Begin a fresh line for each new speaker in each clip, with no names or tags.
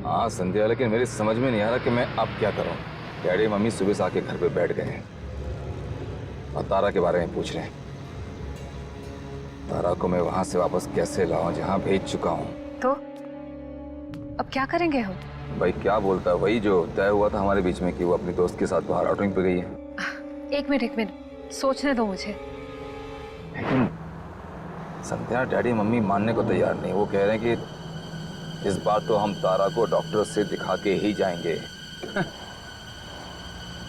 हाँ संध्या, लेकिन मेरी समझ में नहीं आ रहा कि मैं अब क्या करूं। डैडी मम्मी सुबह से आके घर पे बैठ गए हैं और तारा के बारे में पूछ रहे हैं। तारा को मैं वहां से वापस कैसे लाऊं जहां भेज चुका हूं।
तो अब क्या करेंगे हम?
भाई क्या बोलता है, वही जो तय हुआ था हमारे बीच में कि वो अपनी दोस्त के साथ बाहर आउटिंग पे गई है।
एक मिनट सोचने दो मुझे।
लेकिन संध्या, डैडी मम्मी मानने को तैयार नहीं। वो कह रहे हैं कि इस बार तो हम तारा को डॉक्टर से दिखा के ही जाएंगे।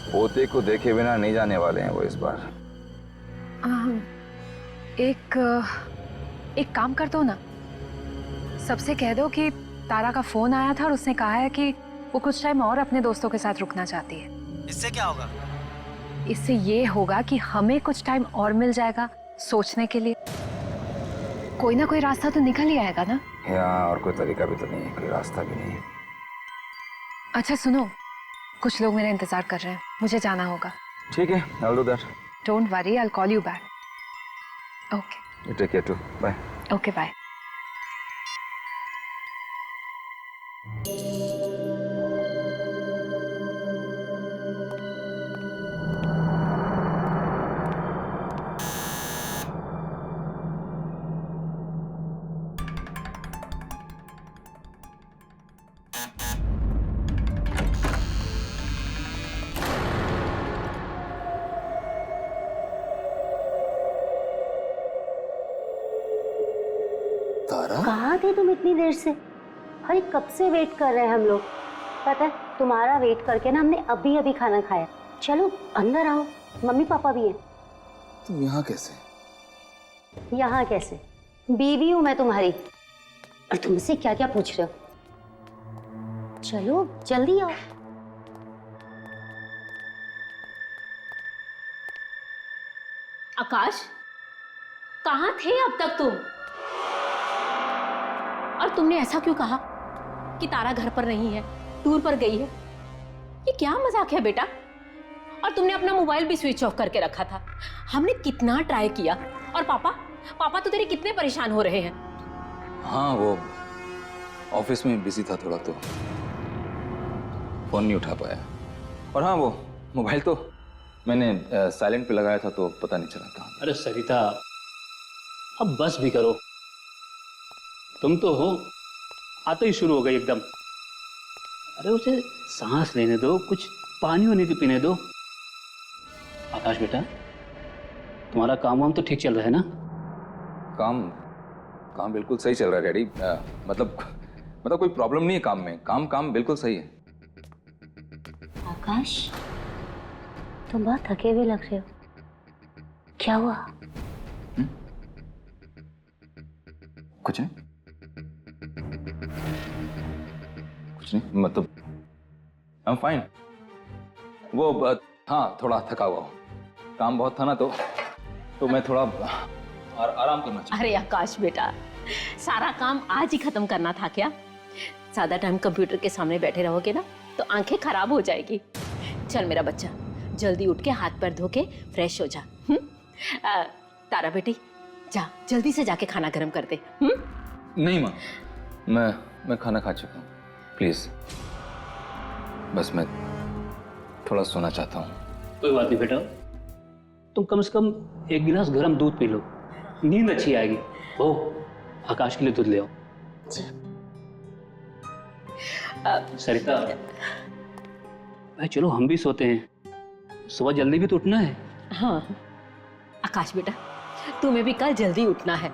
पोते को देखे बिना नहीं जाने वाले हैं वो इस बार।
एक काम कर दो ना, सबसे कह दो कि तारा का फोन आया था और उसने कहा है कि वो कुछ टाइम और अपने दोस्तों के साथ रुकना चाहती है।
इससे क्या होगा?
इससे ये होगा कि हमें कुछ टाइम और मिल जाएगा सोचने के लिए। कोई ना कोई रास्ता तो निकल ही आएगा ना।
यहाँ और कोई तरीका भी तो नहीं है, कोई रास्ता भी नहीं है।
अच्छा सुनो, कुछ लोग मेरा इंतजार कर रहे हैं, मुझे जाना होगा।
ठीक है, I'll do that.
Don't worry, I will call you back. Okay
You take care too. Bye.
Okay bye.
Tara?
कहाँ थे तुम इतनी देर से? अरे कब से वेट कर रहे हैं हम लोग। पता है तुम्हारा वेट करके ना हमने अभी अभी खाना खाया। चलो अंदर आओ, मम्मी पापा भी हैं।
तुम यहाँ कैसे?
यहाँ कैसे? बीवी हूँ मैं तुम्हारी, और तुमसे क्या क्या पूछ रहे हो। चलो जल्दी आओ।
आकाश, कहाँ थे अब तक तुम? और तुमने ऐसा क्यों कहा कि तारा घर पर नहीं है, टूर पर गई है? ये क्या मजाक है बेटा? और तुमने अपना मोबाइल भी स्विच ऑफ करके रखा था। हमने कितना ट्राई किया, और पापा तो तेरे कितने परेशान हो रहे हैं।
हाँ, वो ऑफिस में बिजी था थोड़ा, तो फोन नहीं उठा पाया। और हाँ, वो मोबाइल तो मैंने साइलेंट पे लगाया था, तो पता नहीं चला था।
अरे सरिता, अब बस भी करो। तुम तो हो, आते ही शुरू हो गई एकदम। अरे उसे सांस लेने दो, कुछ पानी वानी तो पीने दो। आकाश बेटा, तुम्हारा काम वाम तो ठीक चल रहा है ना?
काम बिल्कुल सही चल रहा है डैडी। मतलब कोई प्रॉब्लम नहीं है काम में। काम बिल्कुल सही है।
आकाश, तुम बहुत थके हुए लग रहे हो, क्या हुआ?
कुछ नहीं, मतलब आई एम फाइन। वो हाँ, थोड़ा थका हुआ हूँ, काम बहुत था ना, तो मैं थोड़ा आराम करना चाहता।
अरे आकाश बेटा, सारा काम आज ही खत्म करना था क्या? ज्यादा टाइम कंप्यूटर के सामने बैठे रहोगे ना तो आंखें खराब हो जाएगी। चल मेरा बच्चा, जल्दी उठ के हाथ पैर धो के फ्रेश हो जा। तारा बेटी, जा जल्दी से जाके खाना गर्म कर दे।
नहीं माँ, मैं खाना खा चुका हूँ। प्लीज, बस मैं थोड़ा सोना चाहता हूँ।
कोई बात नहीं बेटा, तुम कम से कम एक गिलास गर्म दूध पी लो, नींद अच्छी आएगी। ओ, आकाश के लिए दूध ले आओ। सरिता भाई, चलो हम भी सोते हैं, सुबह जल्दी भी तो उठना है।
हाँ आकाश बेटा, तुम्हें भी कल जल्दी उठना है।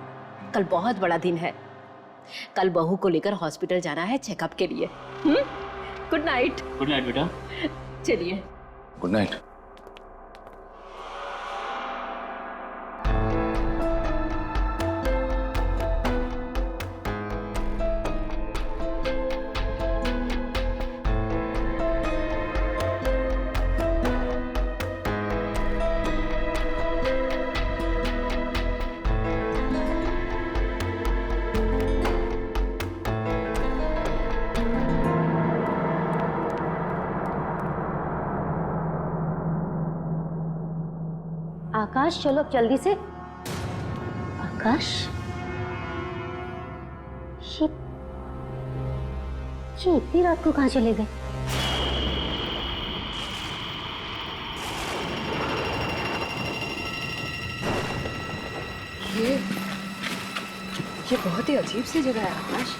कल बहुत बड़ा दिन है। कल बहू को लेकर हॉस्पिटल जाना है चेकअप के लिए। Good night.
गुड नाइट बेटा।
चलिए,
गुड नाइट।
आकाश चलो अब जल्दी से। आकाश, जी इतनी रात को कहाँ चले गए?
ये बहुत ही अजीब सी जगह है आकाश।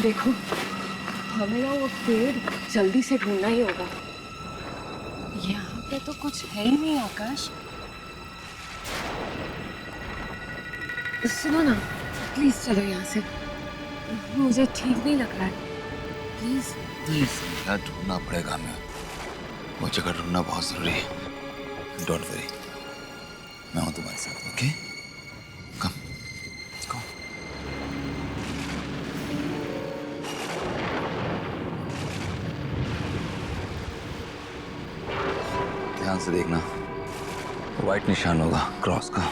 देखो, हमें ना वो पेड़ जल्दी से ढूंढना ही होगा। यहाँ पे तो कुछ है ही नहीं आकाश। सुनो ना, प्लीज चलो यहाँ से, मुझे ठीक नहीं लग रहा है। प्लीज।
संध्या, ढूंढना पड़ेगा हमें, वो जगह ढूंढना बहुत जरूरी है। डोंट वरी, मैं हूं तुम्हारे साथ। ओके, कम गो। ध्यान से देखना, व्हाइट निशान होगा क्रॉस का।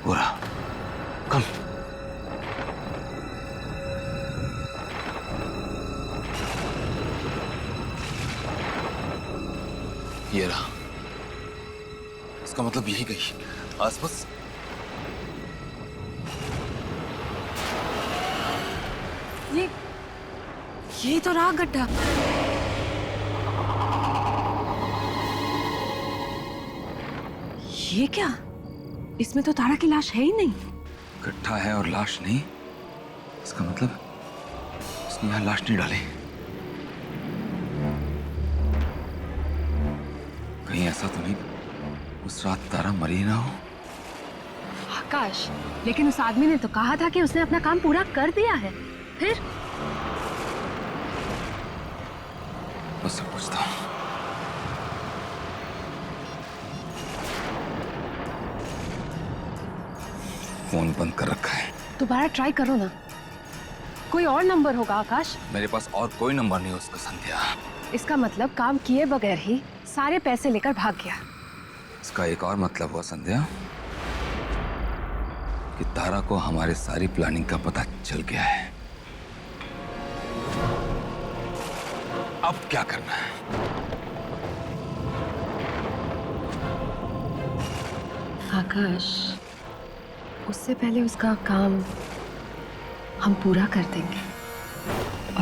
पूरा कम। ये रहा, इसका मतलब यही गई आसपास।
ये तो रहा गड्ढा। ये क्या? इसमें तो तारा की लाश है ही नहीं।
गड्ढा है और लाश नहीं, इसका मतलब उसने यहाँ लाश नहीं डाली। कहीं ऐसा तो नहीं उस रात तारा मरी ना हो?
आकाश, लेकिन उस आदमी ने तो कहा था कि उसने अपना काम पूरा कर दिया है। फिर
उससे पूछता हूँ। फोन बंद कर रखा है।
दोबारा ट्राई करो ना, कोई और नंबर होगा आकाश।
मेरे पास और कोई नंबर नहीं उसका संध्या।
इसका मतलब काम किए बगैर ही सारे पैसे लेकर भाग गया।
इसका एक और मतलब हुआ संध्या कि तारा को हमारे सारी प्लानिंग का पता चल गया है। अब क्या करना है?
आकाश, उससे पहले उसका काम हम पूरा कर देंगे।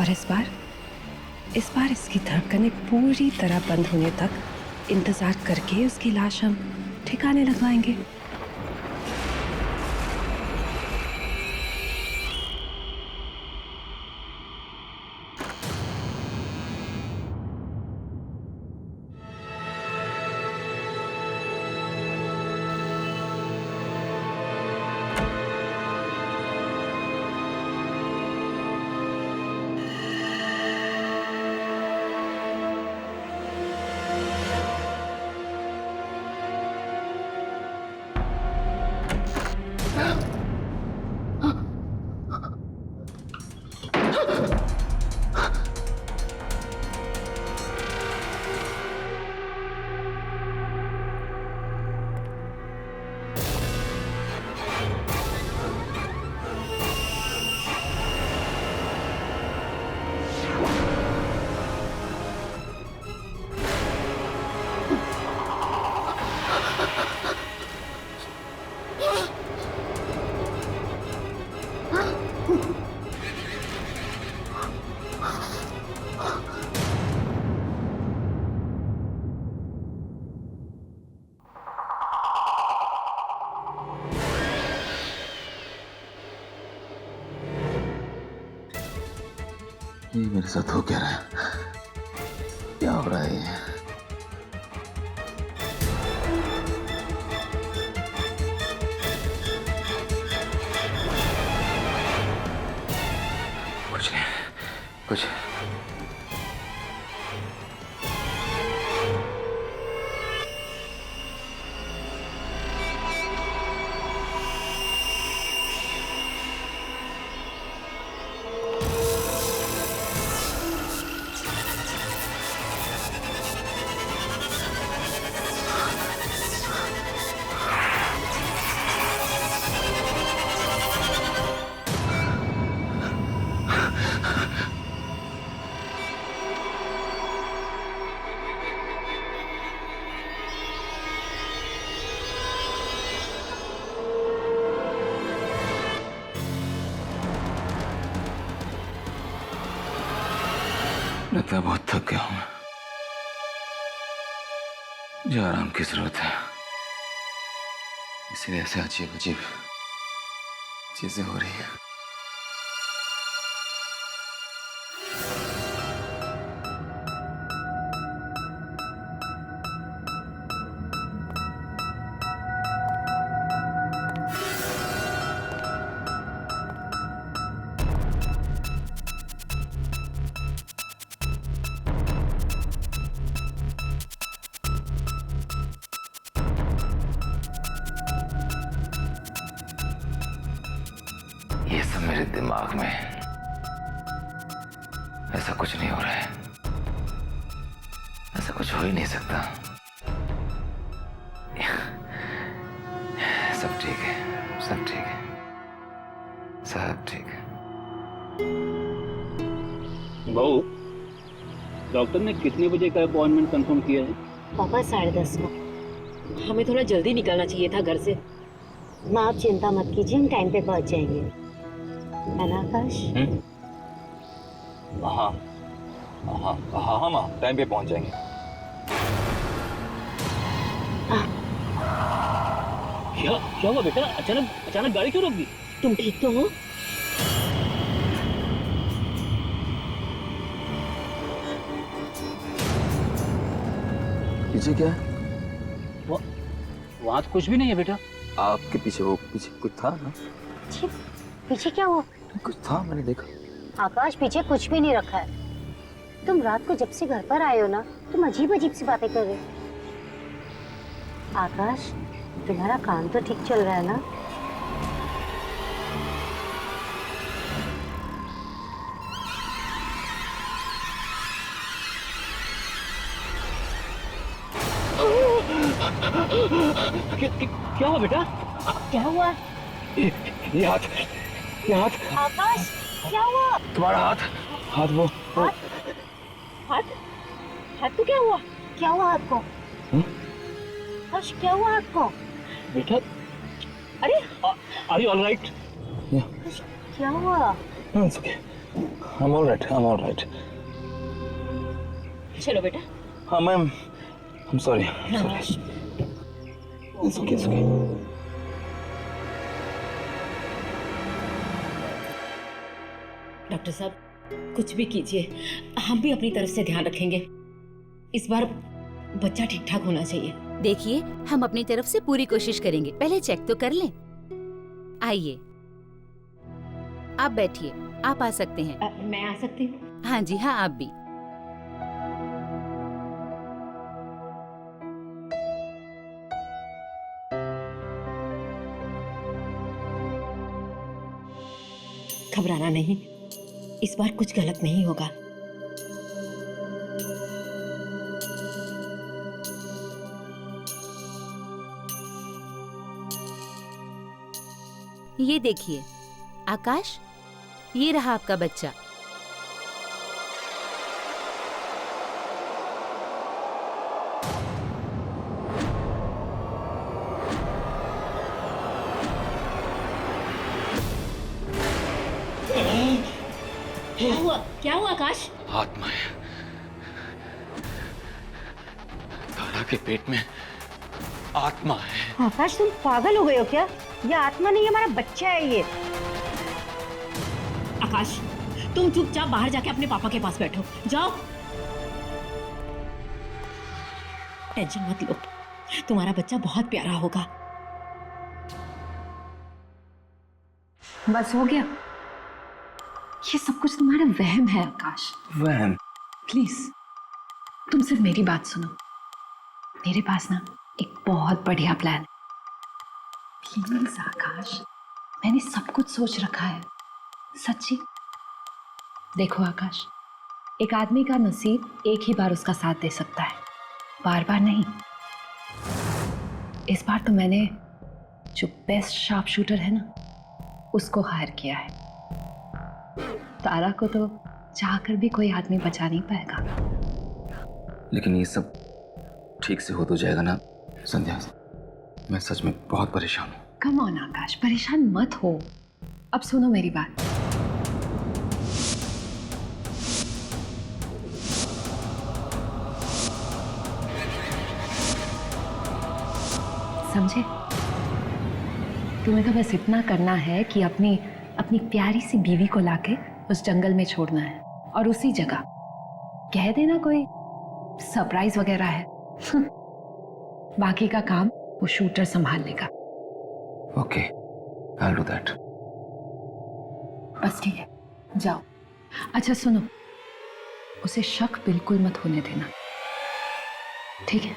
और इस बार इसकी धड़कनें पूरी तरह बंद होने तक इंतजार करके उसकी लाश हम ठिकाने लगवाएंगे।
ये मेरे साथ हो क्या रहा है? क्या हो रहा है ये? कुछ नहीं, कुछ लगता है बहुत थक गया हूं मैं। मुझे आराम की जरूरत है, इसीलिए ऐसे अजीब अजीब चीजें हो रही है। ये सब मेरे दिमाग में, ऐसा कुछ नहीं हो रहा है, ऐसा कुछ हो ही नहीं सकता। सब ठीक है, सब ठीक है, सब ठीक है।
बहू, डॉक्टर ने कितने बजे का अपॉइंटमेंट कंफर्म किया है?
पापा 10:30 को।
हमें थोड़ा जल्दी निकलना चाहिए था घर से।
माँ आप चिंता मत कीजिए, हम टाइम पे पहुंच जाएंगे, है ना आकाश?
हाँ हाँ हाँ हाँ माँ, टाइम पे पहुंच जाएंगे।
क्या हुआ बेटा? अचानक गाड़ी क्यों रोक दी?
तुम ठीक तो हो?
पीछे क्या है?
वहां तो कुछ भी नहीं है बेटा।
आपके पीछे वो पीछे कुछ था ना?
पीछे? पीछे क्या हुआ?
कुछ था, मैंने देखा।
आकाश पीछे कुछ भी नहीं रखा है। तुम रात को जब से घर पर आए हो ना, तुम अजीब अजीब सी बातें कर रहे हो। आकाश, तुम्हारा काम तो ठीक चल रहा है ना?
क्या हुआ बेटा?
क्या हुआ?
ये हाथ, ये हाथ,
आकाश, क्या हुआ?
तुम्हारा हाथ, हाथ वो
हाथ तो क्या हुआ?
क्या हुआ हाथ को? आकाश, क्या हुआ हाथ को?
बेटा,
अरे
आर यू ऑलराइट?
आकाश, क्या हुआ?
It's okay. I'm all right. I'm all right.
चलो बेटा।
हाँ ma'am, I'm sorry. I'm sorry. It's okay. It's okay.
Doctor साहब, कुछ भी कीजिए, हम भी अपनी तरफ से ध्यान रखेंगे। इस बार बच्चा ठीक ठाक होना चाहिए।
देखिए, हम अपनी तरफ से पूरी कोशिश करेंगे। पहले चेक तो कर लें। आइए, आप बैठिए, आप आ सकते हैं।
मैं आ सकती हूँ?
हाँ जी हाँ, आप भी।
घबराना नहीं, इस बार कुछ गलत नहीं होगा।
ये देखिए आकाश, ये रहा आपका बच्चा।
क्या हुआ आकाश?
आत्मा है। तारा के पेट में आत्मा है।
आकाश, तुम पागल हो गए हो क्या? ये आत्मा नहीं, हमारा बच्चा है ये।
आकाश, तुम चुपचाप बाहर जाके अपने पापा के पास बैठो, जाओ। टेंशन मत लो, तुम्हारा बच्चा बहुत प्यारा होगा।
बस हो गया। ये सब कुछ तुम्हारा वहम है आकाश।
वहम?
प्लीज तुम सिर्फ मेरी बात सुनो। मेरे पास ना एक बहुत बढ़िया प्लान है। प्लीज आकाश, मैंने सब कुछ सोच रखा है, सच्ची। देखो आकाश, एक आदमी का नसीब एक ही बार उसका साथ दे सकता है, बार बार नहीं। इस बार तो मैंने जो बेस्ट शार्प शूटर है ना, उसको हायर किया है। तारा को तो चाहकर भी कोई आदमी बचा नहीं पाएगा।
लेकिन ये सब ठीक से हो तो जाएगा ना संध्या? मैं सच में बहुत परेशान हूँ।
कम ऑन आकाश, परेशान मत हो। अब सुनो मेरी बात। समझे? तुम्हें तो बस इतना करना है कि अपनी अपनी प्यारी सी बीवी को लाके उस जंगल में छोड़ना है और उसी जगह कह देना कोई सरप्राइज वगैरह है। बाकी का काम वो शूटर संभाल लेगा।
Okay, I will do that.
बस ठीक है, जाओ। अच्छा सुनो, उसे शक बिल्कुल मत होने देना, ठीक है?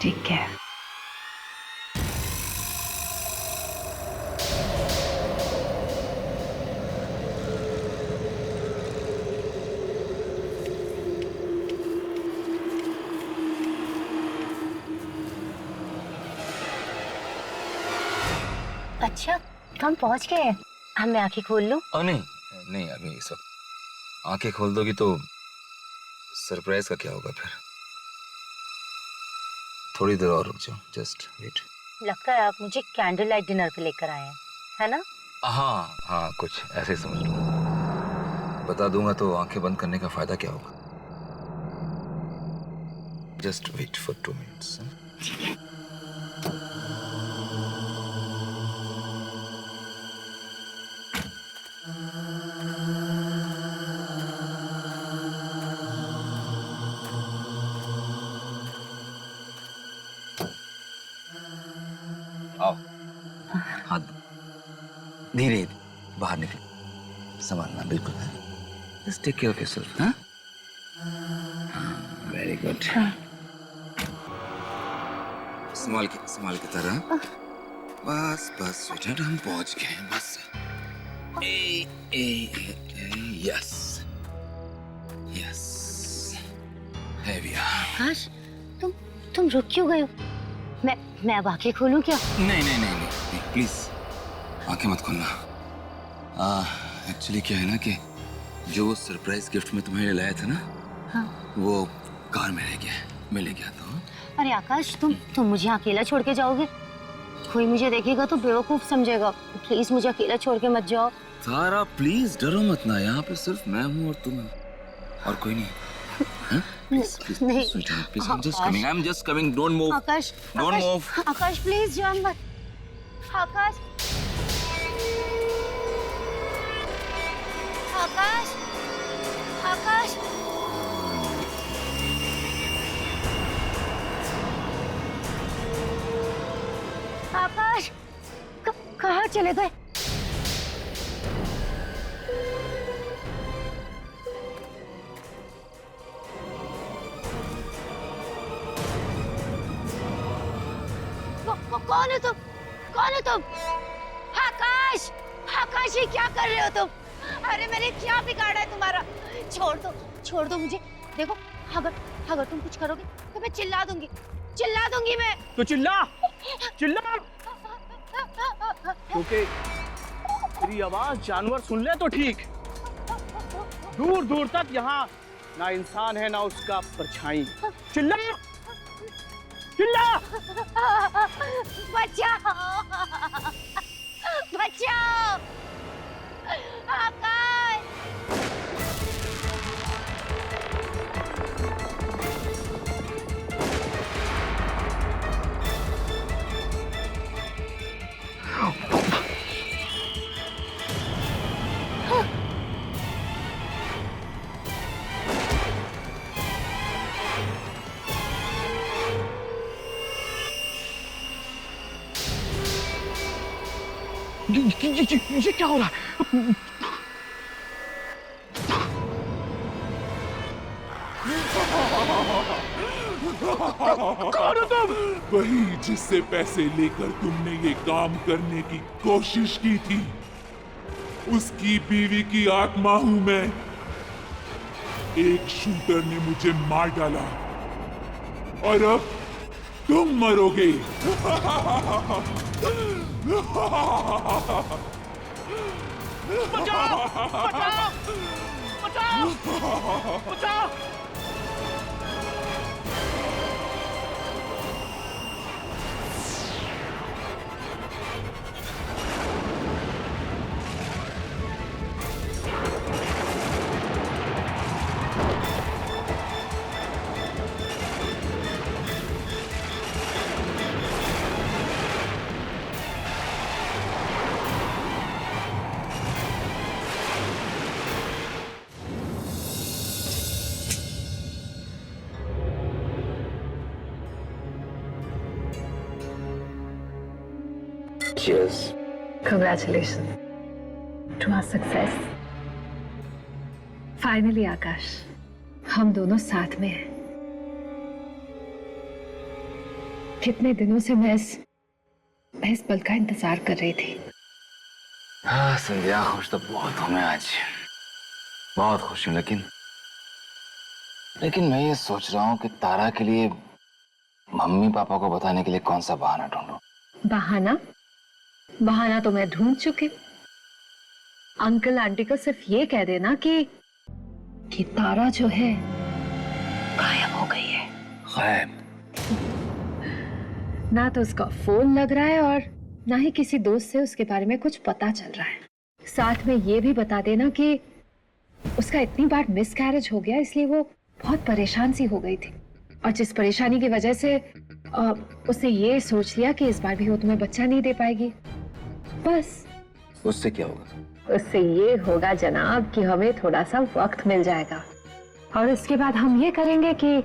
ठीक है।
अच्छा, हम पहुंच गए हैं। हम मैं आंखें खोल लूं?
नहीं नहीं, अभी इस वक्त आंखें खोल दोगी तो सरप्राइज का क्या होगा फिर? थोड़ी देर और रुक जाओ, जस्ट वेट।
लगता है आप मुझे कैंडल लाइट डिनर पे लेकर आए हैं, है ना?
हाँ हाँ, कुछ ऐसे ही समझ लो। बता दूंगा तो आंखें बंद करने का फायदा क्या होगा? Just wait for 2 minutes. आओ, हाथ धीरे बाहर निकलो, संभालना बिल्कुल है। Just take care of yourself. हाँ, वेरी गुड। संभाल के तरह। बस बस स्वीटहार्ट, हम पहुंच गए हैं। बस यस यस, है भी।
आकाश, तुम रुक क्यों गए हो? मैं अब आंखें खोलूं क्या?
नहीं, प्लीज आंखें मत खोलना। एक्चुअली क्या है ना कि जो सरप्राइज गिफ्ट में तुम्हें लाया था ना,
हाँ।
वो कार में रह गया, मैं ले गया था।
अरे आकाश, तुम मुझे अकेला छोड़ के जाओगे? कोई मुझे देखेगा तो बेवकूफ समझेगा। प्लीज मुझे अकेला छोड़ के मत जाओ।
सारा प्लीज डरो मत ना, यहाँ पे सिर्फ मैं हूँ और तुम हो, और कोई नहीं। हाँ? Please,
नहीं।
sweetheart, please, I'm just coming, don't move.
Akash,
Don't move.
Akash please जान मत। आकाश, आकाश, आकाश, आकाश, कहाँ चले गए? कौन है तुम? कौन है तुम? आकाश, आकाश, ये क्या कर रहे हो तुम? अरे मैंने क्या बिगाड़ा है तुम्हारा? छोड़ दो मुझे। देखो, अगर तुम कुछ करोगे तो मैं चिल्ला दूंगी मैं।
तो चिल्ला क्योंकि तेरी आवाज जानवर सुन ले तो ठीक। दूर दूर तक यहाँ ना इंसान है ना उसका परछाई। चिल्ला
बचाओ, आकाश।
ये क्या हो रहा है? कौन हो तुम?
वही जिससे पैसे लेकर तुमने ये काम करने की कोशिश की थी, उसकी बीवी की आत्मा हूं मैं। एक शूटर ने मुझे मार डाला और अब तुम मरोगे।
बचाओ!
Cheers.
Congratulations to our success. Finally आकाश, हम दोनों साथ में हैं। कितने दिनों से मैं इस पल का इंतजार कर रही थी।
हाँ संध्या, खुश तो बहुत हूँ मैं आज, बहुत खुश हूँ। लेकिन मैं ये सोच रहा हूँ कि तारा के लिए मम्मी पापा को बताने के लिए कौन सा बहाना ढूंढूं।
बहाना तो मैं ढूंढ चुकी। अंकल आंटी को सिर्फ ये कह देना कि तारा जो है गायब हो गई है।
गायब?
ना तो उसका फोन लग रहा है और ना ही किसी दोस्त से उसके बारे में कुछ पता चल रहा है। साथ में ये भी बता देना कि उसका इतनी बार मिसकैरेज हो गया, इसलिए वो बहुत परेशान सी हो गई थी और जिस परेशानी की वजह से उसने ये सोच लिया कि इस बार भी वो तुम्हें बच्चा नहीं दे पाएगी। बस
उससे क्या होगा?
उससे ये होगा जनाब कि हमें थोड़ा सा वक्त मिल जाएगा और उसके बाद हम ये करेंगे कि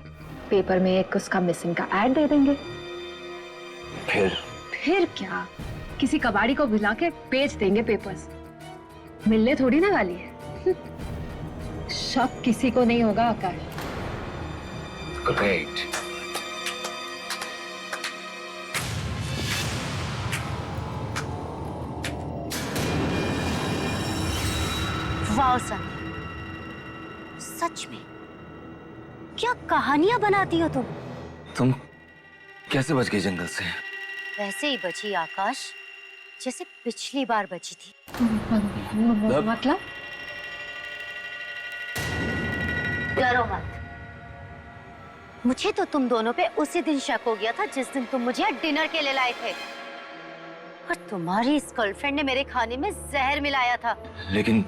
पेपर में एक उसका मिसिंग का ऐड दे देंगे। फिर क्या, किसी कबाड़ी को बुला के बेच देंगे पेपर्स। मिलने थोड़ी ना वाली है। शक किसी को नहीं होगा आकाश।
ग्रेट।
वाह संध्या, सच में क्या कहानियां बनाती हो
तुम कैसे बच गई जंगल से?
वैसे ही बची आकाश जैसे पिछली बार बची थी।
मतलब
डरो मत, मुझे तो तुम दोनों पे उसी दिन शक हो गया था जिस दिन तुम मुझे डिनर के लिए लाए थे और तुम्हारी इस गर्लफ्रेंड ने मेरे खाने में जहर मिलाया था।
लेकिन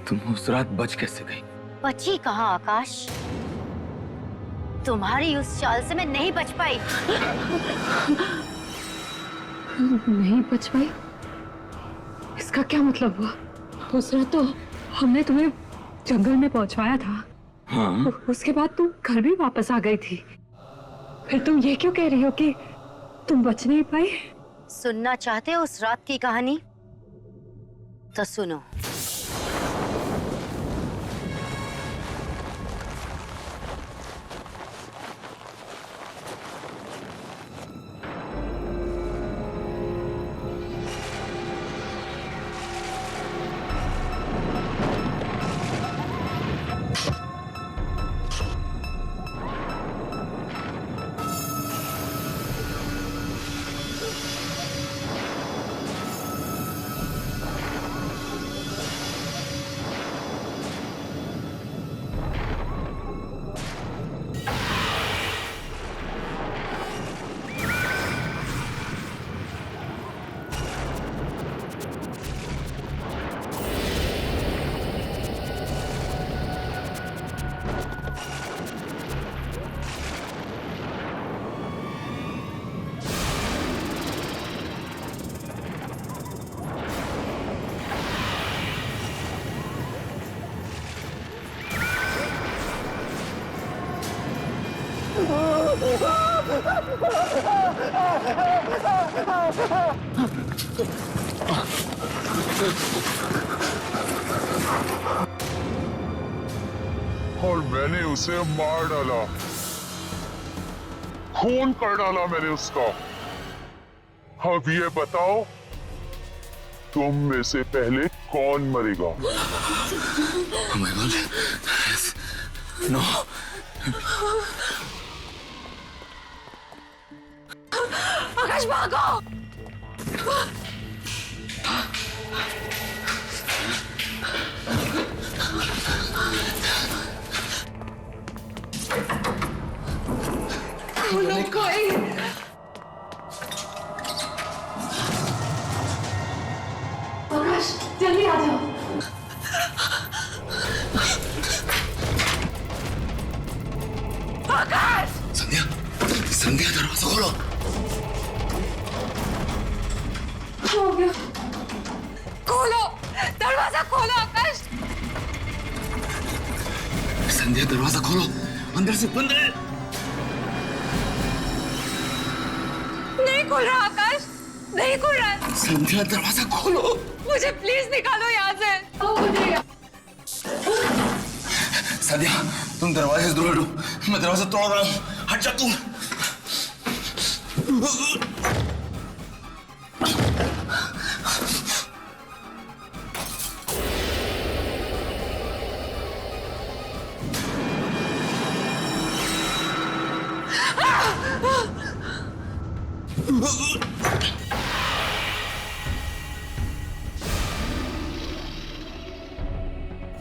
तुम उस रात बच कैसे गई?
बची कहाँ आकाश, तुम्हारी उस चाल से मैं नहीं बच पाई।
नहीं बच पाई? इसका क्या मतलब हुआ? उस रात तो हमने तुम्हें जंगल में पहुंचवाया था।
हाँ?
उसके बाद तुम घर भी वापस आ गई थी। फिर तुम ये क्यों कह रही हो कि तुम बच नहीं पाई?
सुनना चाहते हो उस रात की कहानी? तो सुनो।
और मैंने उसे मार डाला, खून कर डाला मैंने उसका। अब ये बताओ, तुम में से पहले कौन मरेगा?
Oh my God. No.
आकाश भागो! खोलो कोई! आकाश जल्दी आ जाओ। आकाश!
संध्या दरवाजा खोलो।
हो गया। खोलो दरवाजा, खोलो आकाश।
संध्या दरवाजा खोलो, अंदर से बंद है।
नहीं खुल रहा आकाश, नहीं खुल रहा है।
संध्या दरवाजा खोलो।
मुझे प्लीज निकालो यहाँ से। मुझे
संध्या तुम दरवाजे से दूर हटो, मैं दरवाजा तोड़ रहा हूँ, हट जा तू।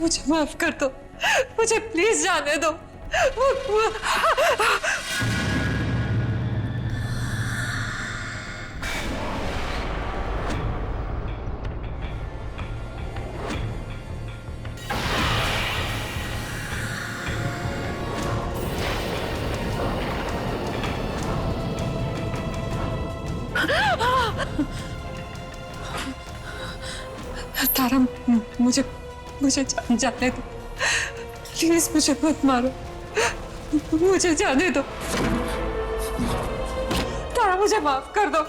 मुझे माफ कर दो, मुझे प्लीज जाने दो। तारा, मुझे जाने दो प्लीज, मुझे मत मारो, मुझे जाने दो। तारा मुझे माफ कर दो,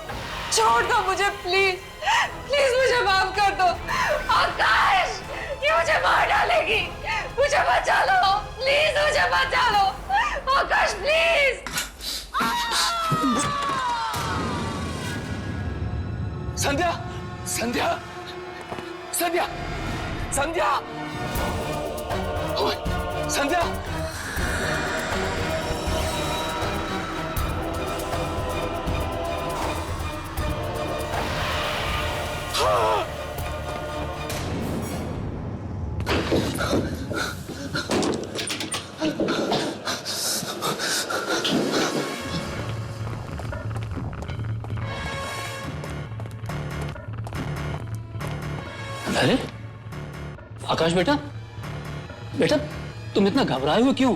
छोड़ दो मुझे प्लीज, प्लीज मुझे माफ कर दो। आकाश, ये मुझे मार डालेगी, मुझे बचा लो प्लीज, मुझे बचा लो आकाश प्लीज।
संध्या, संध्या, संध्या, संध्या, ओए, संध्या।
अरे आकाश बेटा, बेटा तुम इतना घबराए हुए क्यों?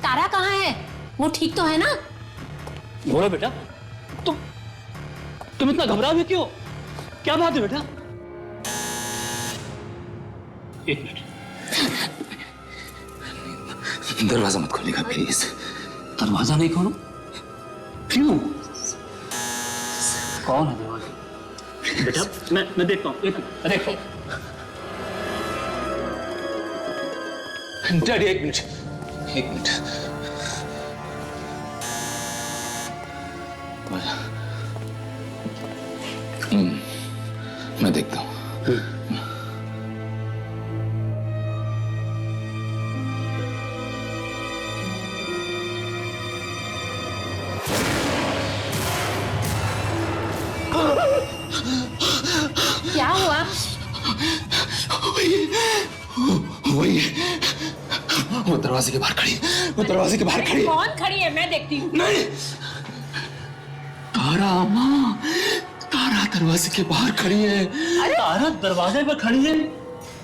तारा कहाँ है? वो ठीक तो है ना?
बोलो बेटा, तुम इतना घबराए हुए क्यों? क्या बात है बेटा? एक मिनट,
दरवाजा मत खोलिएगा प्लीज।
दरवाजा नहीं खोलो? क्यों? कौन है दरवाजा? बेटा मैं देखता हूँ, एक मिनट देखो।
डैडी एक मिनट, एक मिनट। मैं देखता हूँ।
क्या हुआ?
वही वो दरवाजे के बाहर खड़ी, वो दरवाजे के बाहर खड़ी।
कौन खड़ी है? मैं देखती हूँ।
नहीं, तारा माँ, तारा दरवाजे के बाहर खड़ी है।
तारा दरवाजे पर खड़ी है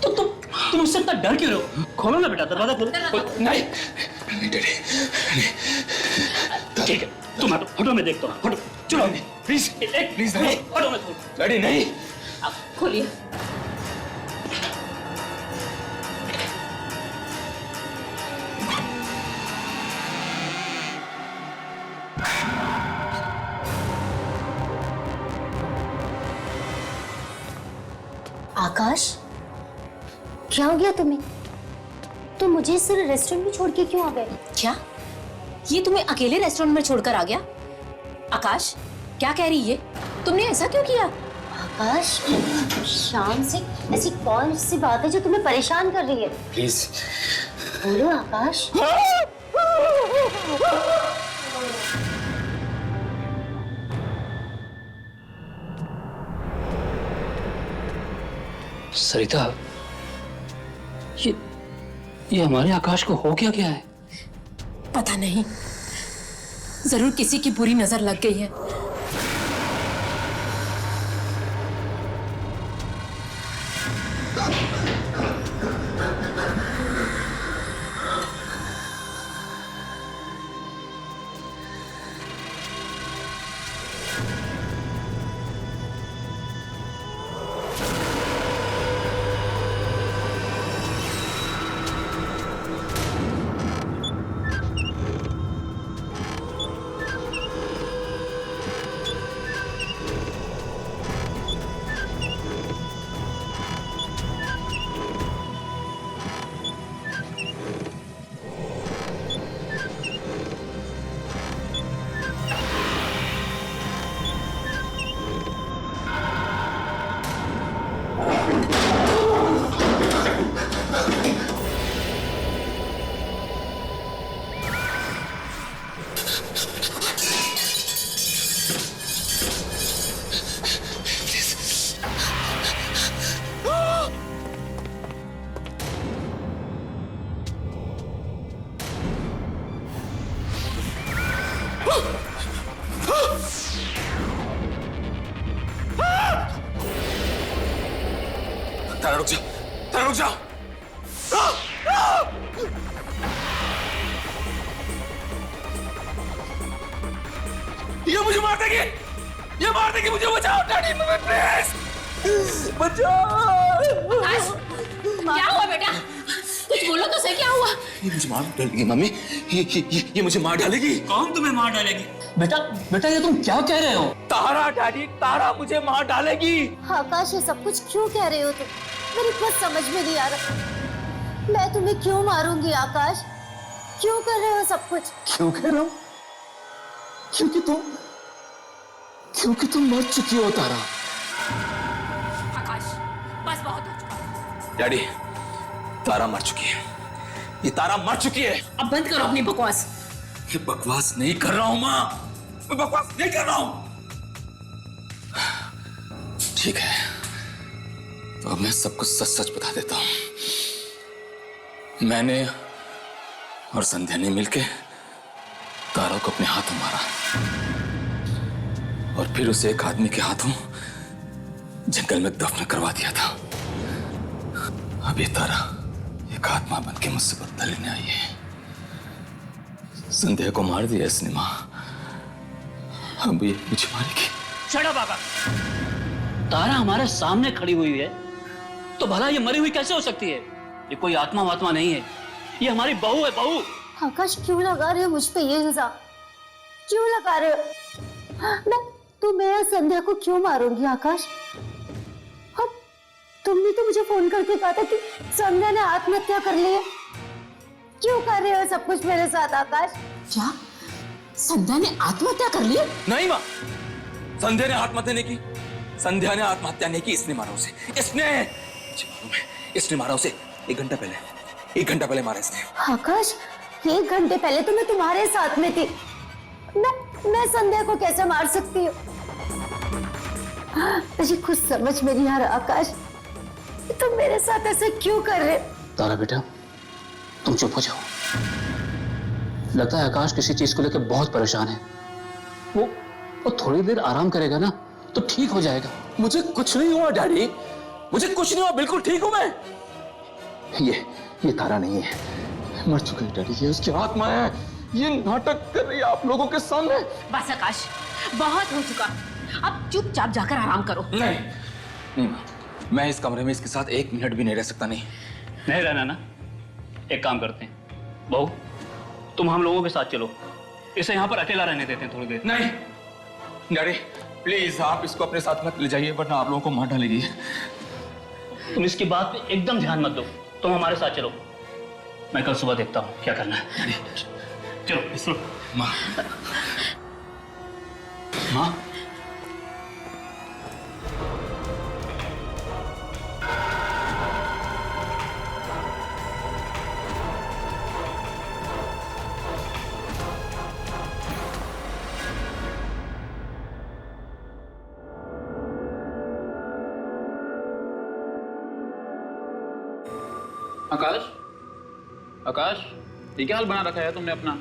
तो तुम उससे इतना डर क्यों रहे हो? खोलो ना बेटा, दरवाजा खोलो।
नहीं, नहीं डैडी, नहीं।
ठीक है, तुम हटो, हटो मैं देखता हूँ। हटो, चलो
प्लीज, प्लीज नहीं,
हटो मैं
डैडी नहीं।
अब खोलिए।
आकाश, क्या हो गया तुम्हें? तुम मुझे सिर्फ रेस्टोरेंट में छोड़ के क्यों आ गए?
क्या ये तुम्हें अकेले रेस्टोरेंट में छोड़कर आ गया? आकाश, क्या कह रही है? तुमने ऐसा क्यों किया?
आकाश, शाम से ऐसी कौन सी बात है जो तुम्हें परेशान कर रही है?
प्लीज
बोलो आकाश।
सरिता, ये हमारे आकाश को हो क्या गया है?
पता नहीं, जरूर किसी की बुरी नजर लग गई है।
तारा रुक जा, तारा रुक जा। ये मुझे मार देगी, ये मार देगी मुझे। बचाओ डैडी, प्लीज बचाओ।
क्या हुआ बेटा? कुछ बोलो तो सही, क्या हुआ?
ये मुझे मार डालेगी मम्मी, ये मुझे मार डालेगी।
कौन तुम्हें मार डालेगी? बेटा बेटा ये तुम क्या कह रहे हो?
तारा डैडी, तारा मुझे मार डालेगी।
आकाश ये सब कुछ क्यों कह रहे हो तुम? मेरी कुछ समझ में नहीं आ रहा। मैं तुम्हें क्यों मारूंगी आकाश? क्यों कर रहे हो सब कुछ?
क्यों कह रहा हूं? क्योंकि तुम मर चुकी हो तारा।
आकाश बस बहुत हो चुका।
डैडी, तारा मर चुकी है। ये तारा मर चुकी है।
अब बंद करो अपनी बकवास।
ये बकवास नहीं कर रहा हूं माँ, मैं बकवास नहीं कर रहा हूं। ठीक है, तो अब मैं सब कुछ सच सच बता देता हूं। मैंने और संध्या ने मिलके तारा को अपने हाथों मारा और फिर उसे एक आदमी के हाथों जंगल में दफन करवा दिया था। अब ये तारा एक आत्मा बन के मुझसे बदला लेने आई है। संध्या को मार दिया इसने माँ, अब ये मुझे मारेगी।
शट अप आकाश। तारा हमारे सामने खड़ी हुई है तो भला ये मरी हुई कैसे हो सकती है? ये कोई आत्मा वात्मा नहीं है, ये हमारी बहू है, बहू।
आकाश क्यों लगा रहे हो मुझ पे ये इल्जाम? क्यों लगा रहे हो? मैं और संध्या को क्यों मारूंगी आकाश? और तुमने तो मुझे फोन करके कहा था कि संध्या ने आत्महत्या कर ली है। क्यों कर रहे हो सब कुछ मेरे साथ आकाश?
क्या संध्या ने आत्महत्या कर ली?
नहीं माँ, संध्या ने आत्महत्या नहीं की। संध्या ने आत्महत्या नहीं की, इसने मारा उसे। इसने मारा उसे 1 घंटा पहले। 1 घंटा पहले मारा इसने।
आकाश 1 घंटे पहले तो मैं तुम्हारे साथ में थी। मैं संध्या को कैसे मार सकती हूँ? मुझे कुछ समझ में नहीं आ रहा आकाश, तुम मेरे साथ ऐसे क्यों कर रहे?
तारा बेटा तुम चुप हो जाओ। लगता है आकाश किसी चीज को लेकर बहुत परेशान है। वो थोड़ी देर आराम करेगा ना तो ठीक हो जाएगा।
मुझे कुछ नहीं हुआ डैडी, मुझे कुछ नहीं हुआ, बिल्कुल ठीक हूं मैं। ये तारा नहीं है, मर चुकी है डैडी, ये उसकी आत्मा है। ये नाटक कर रही है आप लोगों के सामने।
बस आकाश बहुत हो चुका, अब चुपचाप जाकर आराम करो।
नहीं माँ, मैं इस कमरे में इसके साथ 1 मिनट भी नहीं रह सकता। नहीं
रहना ना, एक काम करते हैं, बहू तुम हम लोगों के साथ चलो, इसे यहाँ पर अकेला रहने देते हैं थोड़ी देर।
नहीं डैडी प्लीज, आप इसको अपने साथ मत ले जाइए वरना आप लोगों को मार डालेगी।
तुम इसकी बात पे एकदम ध्यान मत दो, तुम हमारे साथ चलो, मैं कल सुबह देखता हूँ क्या करना है। चलो चलो।
माँ, माँ
आकाश, आकाश, ये क्या हाल बना रखा है तुमने अपना?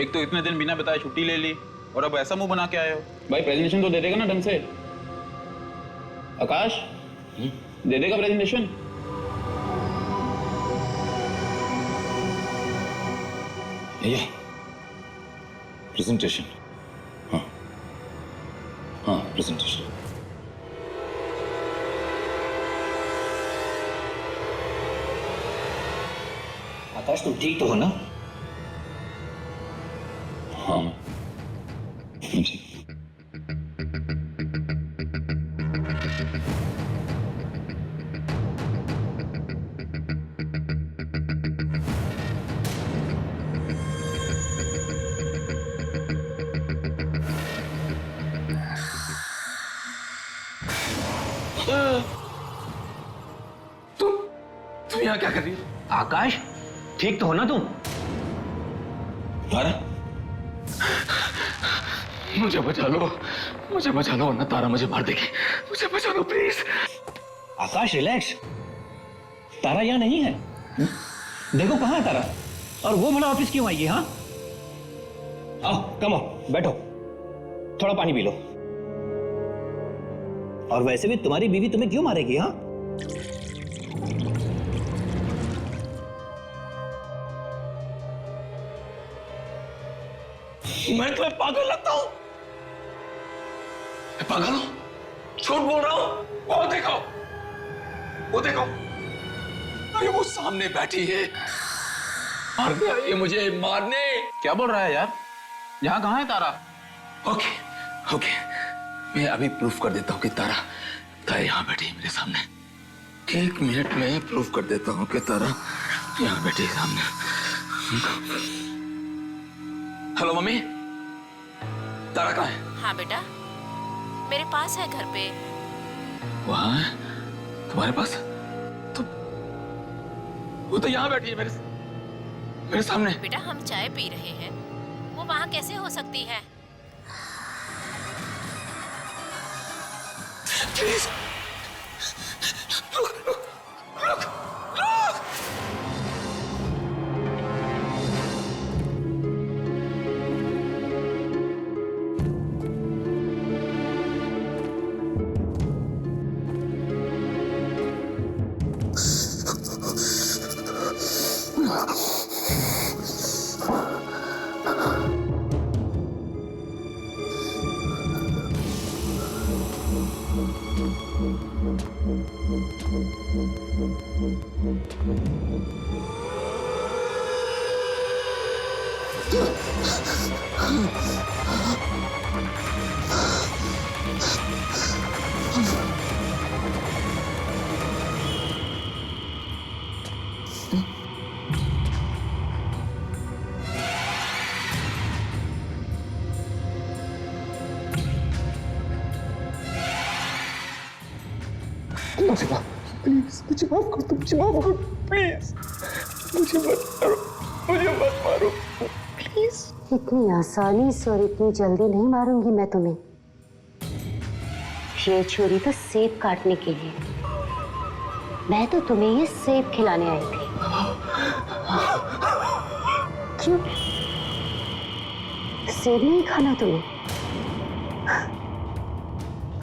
एक तो इतने दिन बिना बताए छुट्टी ले ली और अब ऐसा मुंह बना के आए हो। भाई प्रेजेंटेशन तो दे देगा ना ढंग से? आकाश दे देगा प्रेजेंटेशन?
ये प्रेजेंटेशन, हाँ प्रेजेंटेशन।
आकाश तुम ठीक तो हो ना?
हाँ मैं ठीक। तुम यहाँ क्या कर रही हो?
आकाश ठीक तो हो ना तुम?
तारा मुझे बचा लो वरना तारा मुझे मार देगी। मुझे बचा लो प्लीज।
आकाश रिलैक्स, तारा यहाँ नहीं है। देखो कहाँ है तारा, और वो भला ऑफिस क्यों आई है? हाँ आओ कम आओ, बैठो, थोड़ा पानी पी लो। और वैसे भी तुम्हारी बीवी तुम्हें क्यों मारेगी? हाँ,
मैं तुम्हें पागल लगता हूं? मैं पागल हूं? झूठ बोल रहा हूं? वो देखो, वो देखो, अरे वो सामने बैठी है, मारने आई है मुझे, मारने।
क्या बोल रहा है यार? यहाँ कहाँ है तारा?
ओके, ओके, मैं अभी प्रूफ कर देता हूँ कि तारा यहाँ बैठी है मेरे सामने। 1 मिनट में प्रूफ कर देता हूँ कि तारा यहाँ बैठी है सामने। हेलो मम्मी, तारा कहाँ है?
हाँ बेटा, मेरे पास है घर पे।
वहाँ है? तुम्हारे पास? तो वो तो यहाँ बैठी है मेरे सामने।
बेटा हम चाय पी रहे हैं, वो वहाँ कैसे हो सकती है?
प्लीज प्लीज मुझे माफ कर दो, मुझे माफ करो प्लीज, मुझे मत मारो प्लीज।
इतनी आसानी से और इतनी जल्दी नहीं मारूंगी मैं तुम्हें। ये छुरी तो सेब काटने के लिए, मैं तो तुम्हें ये सेब खिलाने आई थी। क्यों सेब नहीं खाना तुम्हें?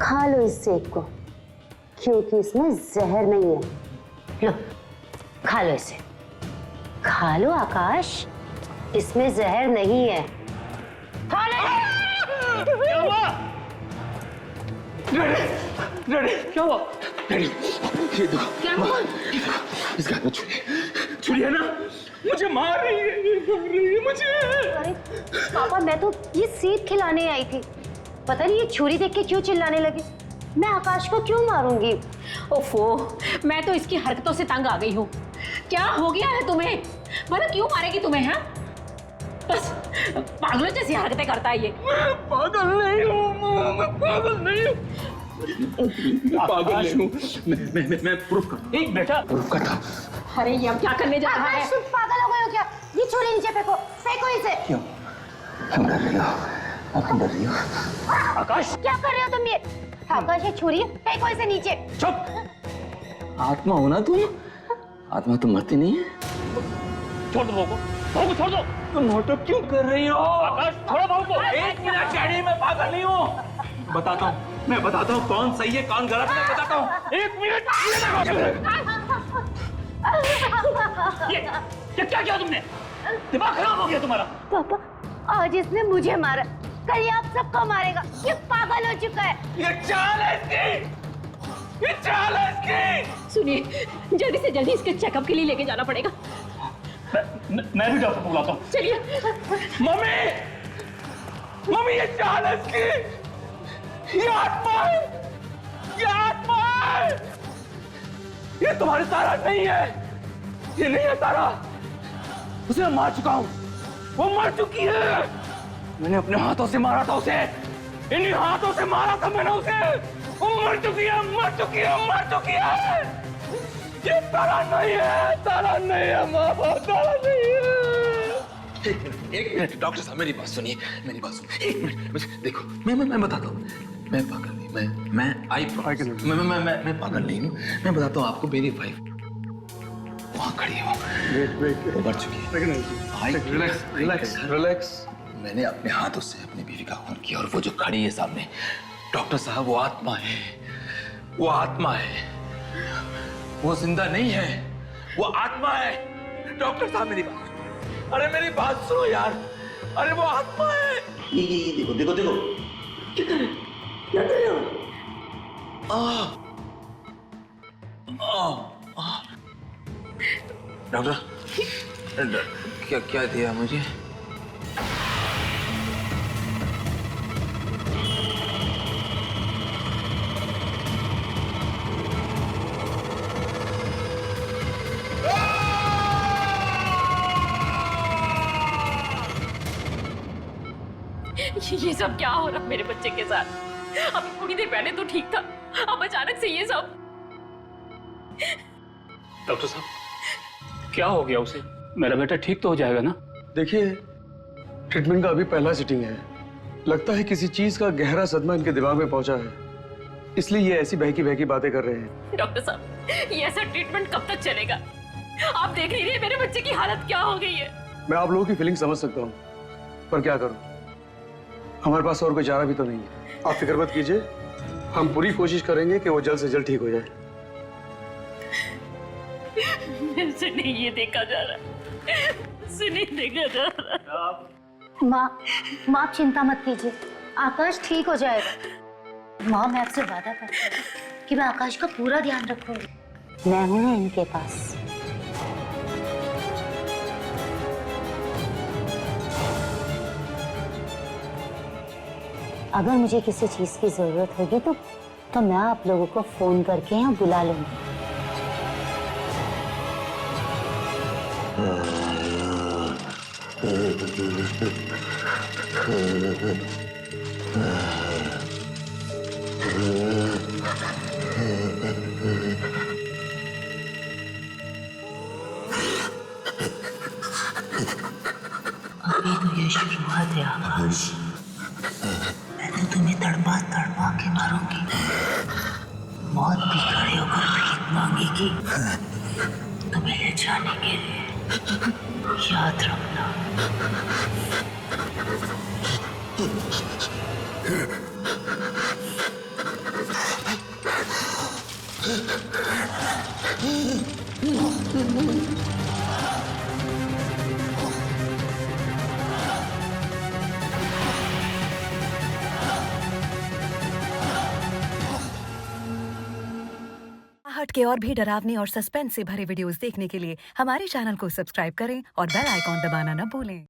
खा लो इस सेब को, क्योंकि इसमें जहर नहीं है। लो खा लो इसे, खा लो आकाश, इसमें जहर नहीं है। खा लो।
क्या हुआ?
डैडी
क्या हुआ?
डैडी ये देखो,
क्या हुआ?
इसके हाथ में छुरी है ना, मुझे मार रही है, ये मार रही है मुझे।
अरे पापा, मैं तो ये सेब खिलाने आई थी, पता नहीं ये छुरी देख के क्यों चिल्लाने लगे। मैं आकाश को क्यों मारूंगी?
ओफो, मैं तो इसकी हरकतों से तंग आ गई हूँ। क्या हो गया है तुम्हें? भला क्यों मारेगी तुम्हें? हाँ, बस पागलों जैसी हरकतें करता है ये।
मैं पागल नहीं हूँ, मैं पागल नहीं हूँ, पागल नहीं हूँ। मैं प्रूफ करता हूँ।
एक बेटा,
प्रूफ करता।
अरे ये अब क्या करने जा रहा है?
आकाश, तुम पागल हो गए हो क्या? ये छुरी नीचे फेंको, फेंको इसे।
क्यों? क्यों डर रही हो? आप क्यों डर रही हो?
आकाश
क्या कर रहे हो तुम ये? आकाश ये छुरी है, फेंको इसे नीचे।
चुप।
आत्मा हो ना तुम? आत्मा तो मरती नहीं है।
छोड़ दो बहू को, छोड़ दो।
तुम नाटक क्यों कर रही हो?
आकाश छोड़ो बहू को।
1 मिनट डैडी, मैं पागल नहीं हूँ। मैं बताता हूँ कौन सही है कौन गलत है, मैं बताता हूँ।
1 मिनट। ये क्या किया तुमने? दिमाग खराब हो गया तुम्हारा?
पापा, आज इसने मुझे मारा, कल ये आप सबको मारेगा। ये पागल हो चुका है।
ये चाल है इसकी, ये चाल है इसकी।
सुनिए, जल्दी से जल्दी इसके चेकअप के लिए लेके जाना पड़ेगा।
मैं भी डॉक्टर को बुलाता हूँ।
चलिए।
मम्मी ये चाल है इसकी, ये आत्मा है, ये आत्मा है। ये तुम्हारी तारा नहीं है, ये नहीं है तारा। उसे मैं मार चुका हूं, वो मर चुकी है। मैंने अपने हाथों से मारा था उसे, इन्हीं हाथों से मारा था मैंने उसे। वो मर चुकी है, मर चुकी है, मर चुकी है। ये तारा नहीं है, तारा नहीं है माँ, तारा नहीं है। एक मिनट डॉक्टर साहब, मेरी बात सुनिए, मेरी बात सुनिए। 1 मिनट मुझे देखो, मैं बताता हूँ। मैं पागल नहीं, मैं पागल नहीं हूँ। मैं बताता हूँ आपको, मेरी वाइफ वहाँ खड़ी है, वो मर चुकी है।
Relax, relax, relax.
मैंने अपने हाथों से अपनी बीवी का खून किया और वो जो खड़ी है सामने, डॉक्टर साहब, वो आत्मा है, वो आत्मा है, वो जिंदा नहीं है, वो आत्मा है। डॉक्टर साहब मेरी बात, अरे मेरी बात सुनो यार, अरे वो आत्मा है। ये देखो देखो देखो, क्या कर रहे हो? डॉक्टर क्या क्या दिया मुझे?
ये सब क्या हो रहा मेरे बच्चे के साथ? अभी थोड़ी देर पहले तो ठीक था, अब अचानक से ये सब।
डॉक्टर साहब, क्या हो गया उसे? मेरा बेटा ठीक तो हो जाएगा ना?
देखिए, ट्रीटमेंट का अभी पहला सिटिंग है। लगता है किसी चीज का गहरा सदमा इनके दिमाग में पहुंचा है, इसलिए ये ऐसी बहकी बातें कर रहे हैं।
डॉक्टर साहब, ये ऐसा ट्रीटमेंट कब तक चलेगा? आप देख नहीं रहे मेरे बच्चे की हालत क्या हो गई है?
मैं आप लोगों की फीलिंग समझ सकता हूँ, पर क्या करूँ, हमारे पास और कोई चारा भी तो नहीं है। आप फिक्र मत कीजिए, हम पूरी कोशिश करेंगे कि वो जल्द से जल्द ठीक हो जाए।
मेरे से नहीं ये देखा जा रहा, मुझसे नहीं देखा जा रहा।
माँ आप चिंता मत कीजिए, आकाश ठीक हो जाएगा। माँ मैं आपसे वादा करती हूँ कि मैं आकाश का पूरा ध्यान रखूंगी। मैं हूँ ना इनके पास। अगर मुझे किसी चीज की जरूरत होगी तो मैं आप लोगों को फोन करके यहाँ बुला लूंगी।
अभी तो ये शुरुआत है आकाश, मैं तो तुम्हें तड़पा तड़पा के मारूंगी। मौत भी खड़े होकर भीख मांगेगी तुम्हें ले जाने के लिए, याद रखना।
हट के और भी डरावनी और सस्पेंस से भरे वीडियोस देखने के लिए हमारे चैनल को सब्सक्राइब करें और बेल आइकॉन दबाना न भूलें।